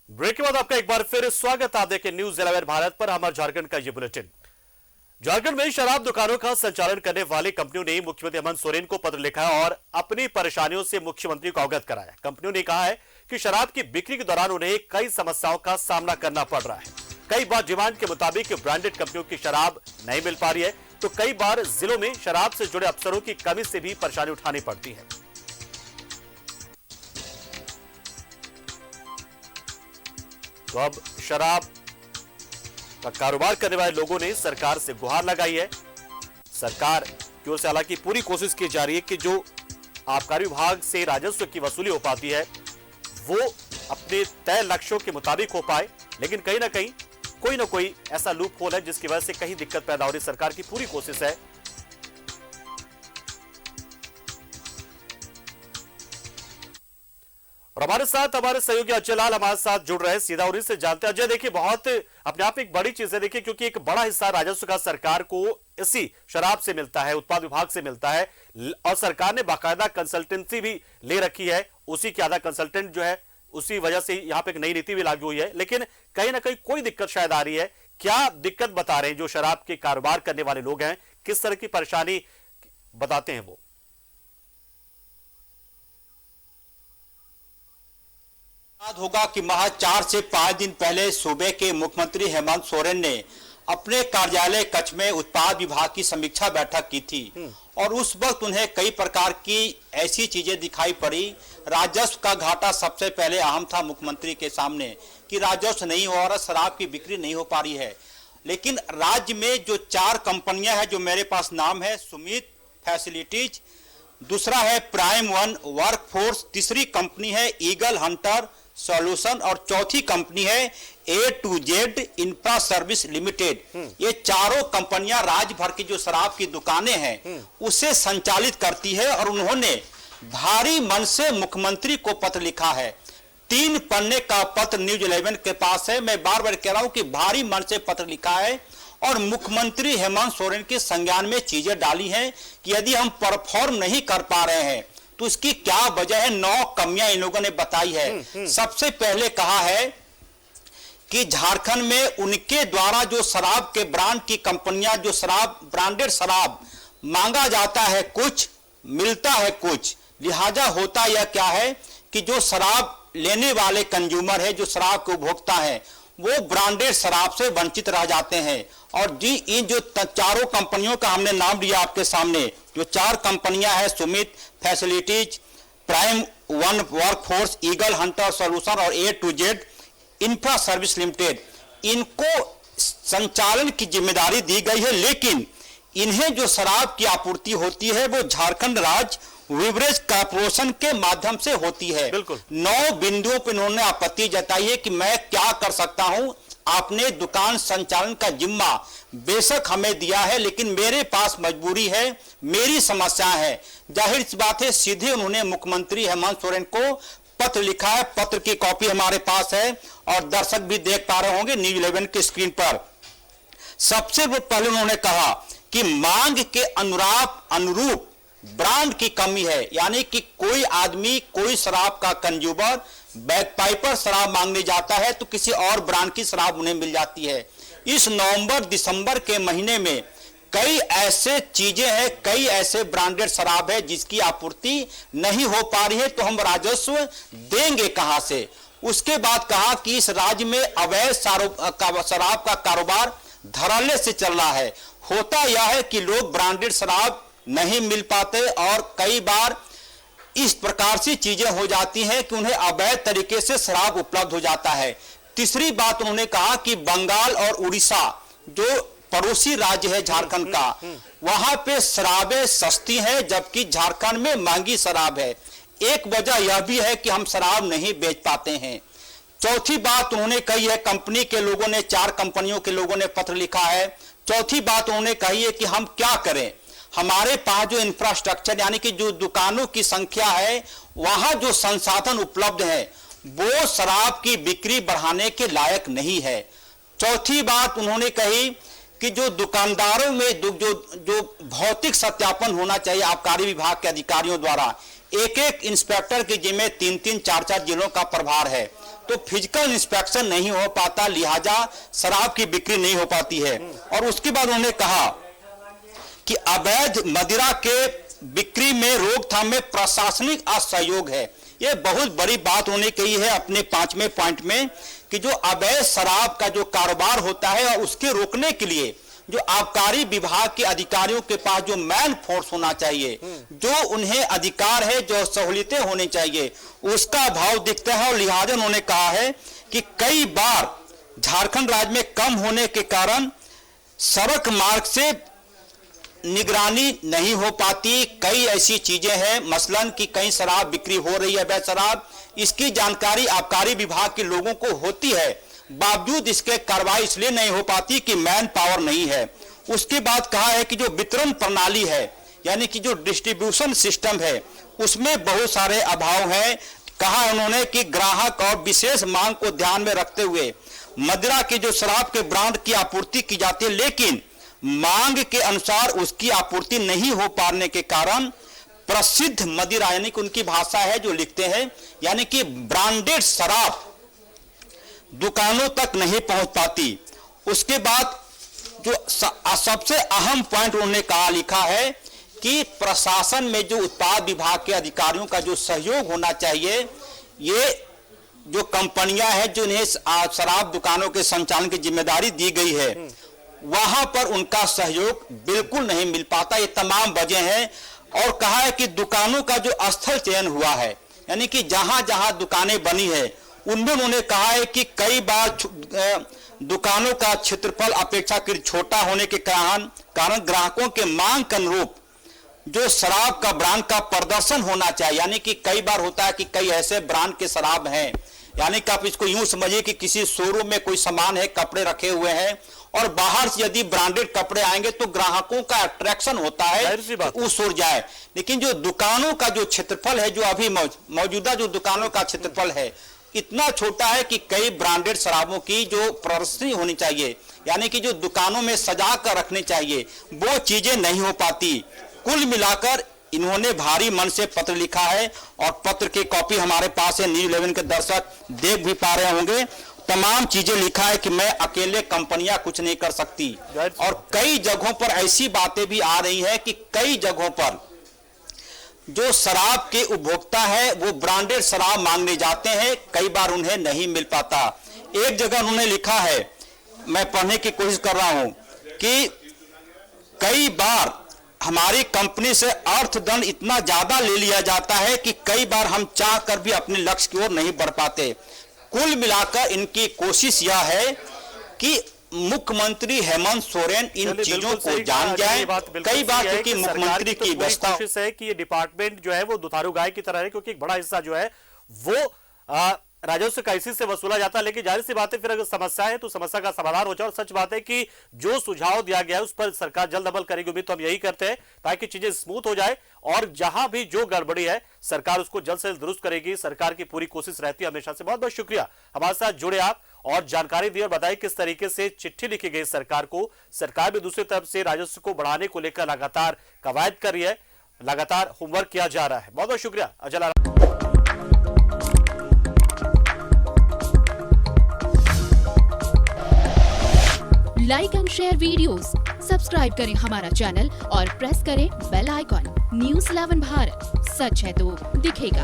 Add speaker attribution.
Speaker 1: Break के बाद आपका एक बार फिर स्वागत। आप देखें न्यूज 11 भारत पर। हमारे झारखंड का ये बुलेटिन। झारखंड में शराब दुकानों का संचालन करने वाली कंपनियों ने मुख्यमंत्री हेमंत सोरेन को पत्र लिखा है और अपनी परेशानियों से मुख्यमंत्री को अवगत कराया। कंपनियों ने कहा है कि शराब की बिक्री के दौरान उन्हें कई समस्याओं का सामना करना पड़ रहा है। कई बार डिमांड के मुताबिक ब्रांडेड कंपनियों की शराब नहीं मिल पा रही है, तो कई बार जिलों में शराब से जुड़े अफसरों की कमी से भी परेशानी उठानी पड़ती है। तो अब शराब का कारोबार करने वाले लोगों ने सरकार से गुहार लगाई है। सरकार की ओर से हालांकि पूरी कोशिश की जा रही है कि जो आबकारी विभाग से राजस्व की वसूली हो पाती है वो अपने तय लक्ष्यों के मुताबिक हो पाए, लेकिन कहीं ना कहीं कोई ना कोई ऐसा लूप होल है जिसकी वजह से कहीं दिक्कत पैदा हो रही। सरकार की पूरी कोशिश है। और हमारे साथ हमारे सहयोगी अजय लाल हमारे साथ जुड़ रहे हैं, सीधा उन्हीं से जानते हैं। अजय, देखिए बहुत अपने आप में एक बड़ी चीज है, देखिए क्योंकि एक बड़ा हिस्सा राजस्व का सरकार को इसी शराब से मिलता है, उत्पाद विभाग से मिलता है, और सरकार ने बाकायदा कंसल्टेंसी भी ले रखी है। उसी के आधा कंसल्टेंट जो है, उसी वजह से यहाँ पे एक नई नीति भी लागू हुई है, लेकिन कहीं ना कहीं कोई दिक्कत शायद आ रही है। क्या दिक्कत बता रहे हैं जो शराब के कारोबार करने वाले लोग हैं, किस तरह की परेशानी बताते हैं वो?
Speaker 2: याद होगा कि महज 4 से 5 दिन पहले सूबे के मुख्यमंत्री हेमंत सोरेन ने अपने कार्यालय कक्ष में उत्पाद विभाग की समीक्षा बैठक की थी और उस वक्त उन्हें कई प्रकार की ऐसी चीजें दिखाई पड़ी। राजस्व का घाटा सबसे पहले अहम था मुख्यमंत्री के सामने कि राजस्व नहीं हो रहा, शराब की बिक्री नहीं हो पा रही है। लेकिन राज्य में जो 4 कंपनियां हैं, जो मेरे पास नाम है, सुमित फैसिलिटीज, दूसरा है प्राइम वन वर्कफोर्स, तीसरी कंपनी है ईगल हंटर सॉल्यूशन और चौथी कंपनी है A to Z infra service limited. ये चारों कंपनियां राज्य भर की जो शराब की दुकानें हैं उसे संचालित करती है और उन्होंने भारी मन से मुख्यमंत्री को पत्र लिखा है। 3 पन्ने का पत्र न्यूज 11 के पास है। मैं बार बार कह रहा हूं कि भारी मन से पत्र लिखा है और मुख्यमंत्री हेमंत सोरेन के संज्ञान में चीजें डाली हैं कि यदि हम परफॉर्म नहीं कर पा रहे हैं तो इसकी क्या वजह है। 9 कमियां इन लोगों ने बताई है। सबसे पहले कहा है कि झारखंड में उनके द्वारा जो शराब के ब्रांड की कंपनियां, जो शराब ब्रांडेड शराब मांगा जाता है कुछ, मिलता है कुछ, लिहाजा होता यह क्या है कि जो शराब लेने वाले कंज्यूमर है, जो शराब के उपभोक्ता है, वो ब्रांडेड शराब से वंचित रह जाते हैं। और जी इन जो 4 कंपनियों का हमने नाम लिया आपके सामने, जो 4 कंपनियां हैं, Sumit facilities, prime one workforce, eagle hunter solution और A to Z infra service limited, इनको संचालन की जिम्मेदारी दी गई है। लेकिन इन्हें जो शराब की आपूर्ति होती है वो झारखंड राज्य विवरेज कॉर्पोरेशन के माध्यम से होती है। 9 बिंदुओं पर इन्होंने आपत्ति जताई है कि मैं क्या कर सकता हूं, आपने दुकान संचालन का जिम्मा बेशक हमें दिया है लेकिन मेरे पास मजबूरी है, मेरी समस्या है। जाहिर सी बात है, सीधे उन्होंने मुख्यमंत्री हेमंत सोरेन को पत्र लिखा है। पत्र की कॉपी हमारे पास है और दर्शक भी देख पा रहे होंगे न्यूज 11 की स्क्रीन पर। सबसे पहले उन्होंने कहा कि मांग के अनुरूप ब्रांड की कमी है, यानी कि कोई आदमी, कोई शराब का कंज्यूमर बैकपाइपर शराब मांगने जाता है तो किसी और ब्रांड की शराब उन्हें मिल जाती है। इस नवंबर दिसंबर के महीने में कई ऐसे चीजें हैं, कई ऐसे ब्रांडेड शराब है जिसकी आपूर्ति नहीं हो पा रही है, तो हम राजस्व देंगे कहां से। उसके बाद कहा कि इस राज्य में अवैध शराब का कारोबार धड़ल्ले से चल रहा है। होता यह है कि लोग ब्रांडेड शराब नहीं मिल पाते और कई बार इस प्रकार से चीजें हो जाती हैं कि उन्हें अवैध तरीके से शराब उपलब्ध हो जाता है। तीसरी बात उन्होंने कहा कि बंगाल और उड़ीसा जो पड़ोसी राज्य है झारखंड का, वहां पे शराबें सस्ती हैं जबकि झारखंड में महंगी शराब है। एक वजह यह भी है कि हम शराब नहीं बेच पाते हैं। चौथी बात उन्होंने कही है, कंपनी के लोगों ने, 4 कंपनियों के लोगों ने पत्र लिखा है। चौथी बात उन्होंने कही है कि हम क्या करें, हमारे पास जो इंफ्रास्ट्रक्चर यानी कि जो दुकानों की संख्या है, वहां जो संसाधन उपलब्ध है वो शराब की बिक्री बढ़ाने के लायक नहीं है। चौथी बात उन्होंने कही कि जो दुकानदारों में जो भौतिक सत्यापन होना चाहिए आबकारी विभाग के अधिकारियों द्वारा, एक इंस्पेक्टर के जिम्मे 3-3, 4-4 जिलों का प्रभार है। तो फिजिकल इंस्पेक्शन नहीं हो पाता, लिहाजा शराब की बिक्री नहीं हो पाती है। और उसके बाद उन्होंने कहा कि अवैध मदिरा के बिक्री में रोकथाम में प्रशासनिक असहयोग है। यह बहुत बड़ी बात उन्होंने कही है अपने 5वें पॉइंट में कि जो अवैध शराब का जो कारोबार होता है और उसके रोकने के लिए जो आबकारी विभाग के अधिकारियों के पास जो मैन फोर्स होना चाहिए, जो उन्हें अधिकार है, जो सहूलियतें होनी चाहिए, उसका अभाव दिखता है। और लिहाजा उन्होंने कहा है कि कई बार झारखंड राज्य में कम होने के कारण सड़क मार्ग से निगरानी नहीं हो पाती। कई ऐसी चीजें हैं, मसलन कि कहीं शराब बिक्री हो रही है, अवैध शराब, इसकी जानकारी आबकारी विभाग के लोगों को होती है, बावजूद इसके कार्रवाई इसलिए नहीं हो पाती कि मैन पावर नहीं है। उसके बाद कहा है कि जो वितरण प्रणाली है, यानी कि जो डिस्ट्रीब्यूशन सिस्टम है, उसमें बहुत सारे अभाव हैं। कहा उन्होंने कि ग्राहक और विशेष मांग को ध्यान में रखते हुए मदिरा के जो शराब के ब्रांड की आपूर्ति की जाती है, लेकिन मांग के अनुसार उसकी आपूर्ति नहीं हो पाने के कारण प्रसिद्ध मदिरा, यानी कि उनकी भाषा है जो लिखते हैं, यानी कि ब्रांडेड शराब दुकानों तक नहीं पहुंच पाती। उसके बाद जो सबसे अहम पॉइंट उन्होंने कहा, लिखा है कि प्रशासन में जो उत्पाद विभाग के अधिकारियों का जो सहयोग होना चाहिए, ये जो कंपनियां हैं जो इन्हें शराब दुकानों के संचालन की जिम्मेदारी दी गई है, वहां पर उनका सहयोग बिल्कुल नहीं मिल पाता। ये तमाम वजह हैं। और कहा है कि दुकानों का जो स्थल चयन हुआ है, यानी कि जहां जहां दुकानें बनी है, उनमें उन्होंने कहा है कि कई बार दुकानों का क्षेत्रफल अपेक्षाकृत छोटा होने के कारण ग्राहकों के मांग के अनुरूप जो शराब का ब्रांड का प्रदर्शन होना चाहिए, यानी कि कई बार होता है कि कई ऐसे ब्रांड के शराब हैं, यानी कि आप इसको यूं समझिए कि किसी शोरूम में कोई सामान है, कपड़े रखे हुए हैं, और बाहर से यदि ब्रांडेड कपड़े आएंगे तो ग्राहकों का अट्रैक्शन होता है कि उस ओर जाए। लेकिन जो दुकानों का जो क्षेत्रफल है, जो अभी मौजूदा जो दुकानों का क्षेत्रफल है, इतना छोटा है कि कई ब्रांडेड शराबों की जो प्रदर्शनी होनी चाहिए, यानी कि जो दुकानों में सजा कर रखनी चाहिए, वो चीजें नहीं हो पाती। कुल मिलाकर इन्होंने भारी मन से पत्र लिखा है, और पत्र की कॉपी हमारे पास है, न्यूज़ 11 के दर्शक देख भी पा रहे होंगे। तमाम चीजें लिखा है कि मैं अकेले कंपनियां कुछ नहीं कर सकती। और कई जगहों पर ऐसी बातें भी आ रही हैं कि कई जगहों पर जो शराब के उपभोक्ता है वो ब्रांडेड शराब मांगने जाते हैं, कई बार उन्हें नहीं मिल पाता। एक जगह उन्होंने लिखा है, मैं पढ़ने की कोशिश कर रहा हूं, कि कई बार हमारी कंपनी से अर्थदंड इतना ज्यादा ले लिया जाता है कि कई बार हम चाह कर भी अपने लक्ष्य की ओर नहीं बढ़ पाते। कुल मिलाकर इनकी कोशिश यह है कि मुख्यमंत्री हेमंत सोरेन इन चीजों को जान जाए। कई बार क्योंकि मुख्यमंत्री की व्यवस्था
Speaker 1: कोशिश है कि ये डिपार्टमेंट जो है वो दुधारू गाय की तरह है, क्योंकि एक बड़ा हिस्सा जो है वो राजस्व का इसी से वसूला जाता है। लेकिन जाहिर सी बात है, फिर अगर समस्या है तो समस्या का समाधान हो जाए। और सच बात है कि जो सुझाव दिया गया है उस पर सरकार जल्द अमल करेगी, उम्मीद तो हम यही करते हैं, ताकि चीजें स्मूथ हो जाए। और जहां भी जो गड़बड़ी है सरकार उसको जल्द से जल्द दुरुस्त करेगी। सरकार की पूरी कोशिश रहती है हमेशा से। बहुत बहुत शुक्रिया हमारे साथ जुड़े आप और जानकारी दी और बताई किस तरीके से चिट्ठी लिखी गई सरकार को। सरकार भी दूसरी तरफ से राजस्व को बढ़ाने को लेकर लगातार कवायद कर रही है, लगातार होमवर्क किया जा रहा है। बहुत बहुत शुक्रिया Ajla.
Speaker 3: Like and share videos, subscribe करें हमारा चैनल और प्रेस करें बेल आइकॉन। न्यूज़ 11 भारत, सच है तो दिखेगा।